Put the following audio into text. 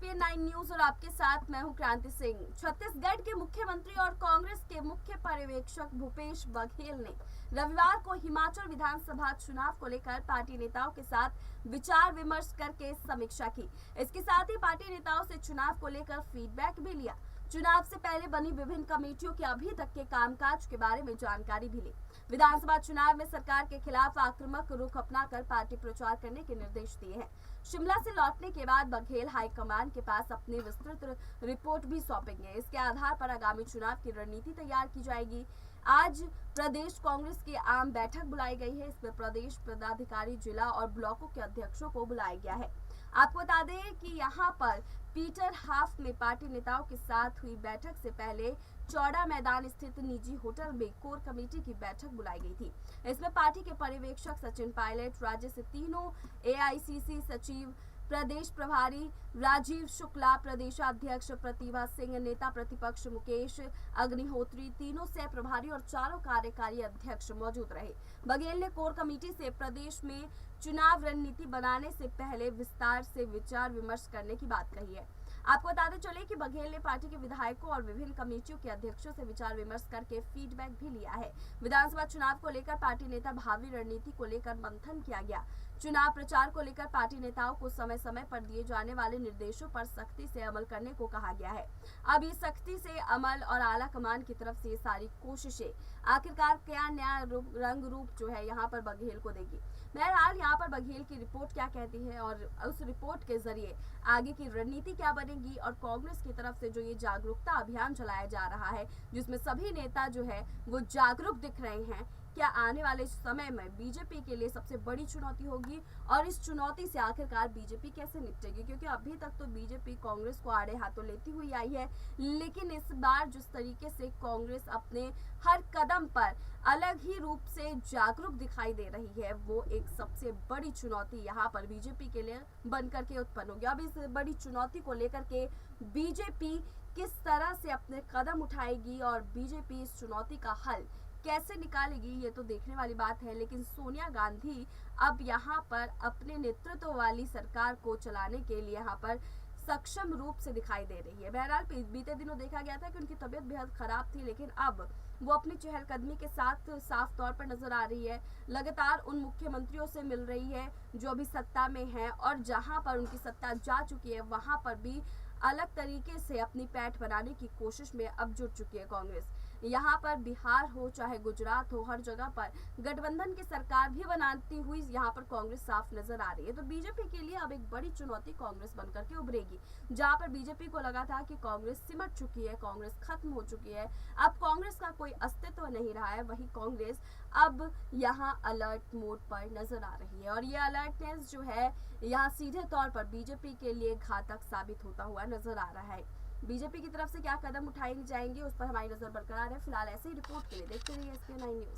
ESPN 9 news और आपके साथ मैं हूं क्रांति सिंह। छत्तीसगढ़ के मुख्यमंत्री और कांग्रेस के मुख्य पर्यवेक्षक भूपेश बघेल ने रविवार को हिमाचल विधानसभा चुनाव को लेकर पार्टी नेताओं के साथ विचार विमर्श करके समीक्षा की। इसके साथ ही पार्टी नेताओं से चुनाव को लेकर फीडबैक भी लिया। चुनाव से पहले बनी विभिन्न कमेटियों के अभी तक के कामकाज के बारे में जानकारी भी ली। विधानसभा चुनाव में सरकार के खिलाफ आक्रामक रुख अपनाकर पार्टी प्रचार करने के निर्देश दिए हैं। शिमला से लौटने के बाद बघेल हाईकमान के पास अपनी विस्तृत रिपोर्ट भी सौंपेंगे। इसके आधार पर आगामी चुनाव की रणनीति तैयार की जाएगी। आज प्रदेश कांग्रेस की आम बैठक बुलाई गई है। इसमें प्रदेश पदाधिकारी, जिला और ब्लॉकों के अध्यक्षों को बुलाया गया है। आपको बता दें कि यहाँ पर पीटर हाफ में पार्टी नेताओं के साथ हुई बैठक से पहले चौड़ा मैदान स्थित निजी होटल में कोर कमेटी की बैठक बुलाई गई थी। इसमें पार्टी के पर्यवेक्षक सचिन पायलट, राज्य से तीनों एआईसीसी सचिव, प्रदेश प्रभारी राजीव शुक्ला, प्रदेशाध्यक्ष प्रतिभा सिंह, नेता प्रतिपक्ष मुकेश अग्निहोत्री, तीनों सह प्रभारी और चारों कार्यकारी अध्यक्ष मौजूद रहे। बघेल ने कोर कमेटी से प्रदेश में चुनाव रणनीति बनाने से पहले विस्तार से विचार विमर्श करने की बात कही है। आपको बताते चले कि बघेल ने पार्टी के विधायकों और विभिन्न कमेटियों के अध्यक्षों से विचार विमर्श करके फीडबैक भी लिया है। विधानसभा चुनाव को लेकर पार्टी नेता भावी रणनीति को लेकर मंथन किया गया। चुनाव प्रचार को लेकर पार्टी नेताओं को समय समय पर दिए जाने वाले निर्देशों पर सख्ती से अमल करने को कहा गया है। अब ये सख्ती से अमल और आला कमान की तरफ से ये सारी कोशिशें आखिरकार क्या नया रंग रूप जो है यहाँ पर बघेल को देगी। बहरहाल यहाँ पर बघेल की रिपोर्ट क्या कहती है और उस रिपोर्ट के जरिए आगे की रणनीति क्या बनेगी और कांग्रेस की तरफ से जो ये जागरूकता अभियान चलाया जा रहा है, जिसमें सभी नेता जो है वो जागरूक दिख रहे हैं, क्या आने वाले समय में बीजेपी के लिए सबसे बड़ी चुनौती होगी और इस चुनौती से आखिरकार बीजेपी कैसे निपटेगी। क्योंकि अभी तक तो बीजेपी कांग्रेस को आड़े हाथों लेती हुई आई है, लेकिन इस बार जिस तरीके से कांग्रेस अपने हर कदम पर अलग ही रूप से जागरूक दिखाई दे रही है, वो एक सबसे बड़ी चुनौती यहाँ पर बीजेपी के लिए बनकर के उत्पन्न होगी। अब इस बड़ी चुनौती को लेकर के बीजेपी किस तरह से अपने कदम उठाएगी और बीजेपी इस चुनौती का हल कैसे निकालेगी, ये तो देखने वाली बात है। लेकिन सोनिया गांधी अब यहाँ पर अपने नेतृत्व वाली सरकार को चलाने के लिए यहाँ पर सक्षम रूप से दिखाई दे रही है। बहरहाल बीते दिनों देखा गया था कि उनकी तबीयत बेहद खराब थी, लेकिन अब वो अपनी चहलकदमी के साथ साफ तौर पर नजर आ रही है। लगातार उन मुख्यमंत्रियों से मिल रही है जो अभी सत्ता में हैं, और जहां पर उनकी सत्ता जा चुकी है वहां पर भी अलग तरीके से अपनी पैठ बनाने की कोशिश में अब जुट चुकी है कांग्रेस। यहाँ पर बिहार हो चाहे गुजरात हो, हर जगह पर गठबंधन की सरकार भी बनाती हुई यहाँ पर कांग्रेस साफ नजर आ रही है। तो बीजेपी के लिए अब एक बड़ी चुनौती कांग्रेस बनकर के उभरेगी। जहाँ पर बीजेपी को लगा था कि कांग्रेस सिमट चुकी है, कांग्रेस खत्म हो चुकी है, अब कांग्रेस का कोई अस्तित्व नहीं रहा है, वही कांग्रेस अब यहाँ अलर्ट मोड पर नजर आ रही है। और ये अलर्टनेस जो है यहाँ सीधे तौर पर बीजेपी के लिए घातक साबित होता हुआ नजर आ रहा है। बीजेपी की तरफ से क्या कदम उठाए जाएंगे उस पर हमारी नजर बरकरार है। फिलहाल ऐसे ही रिपोर्ट के लिए देखते रहिए एसपीएन 9 न्यूज।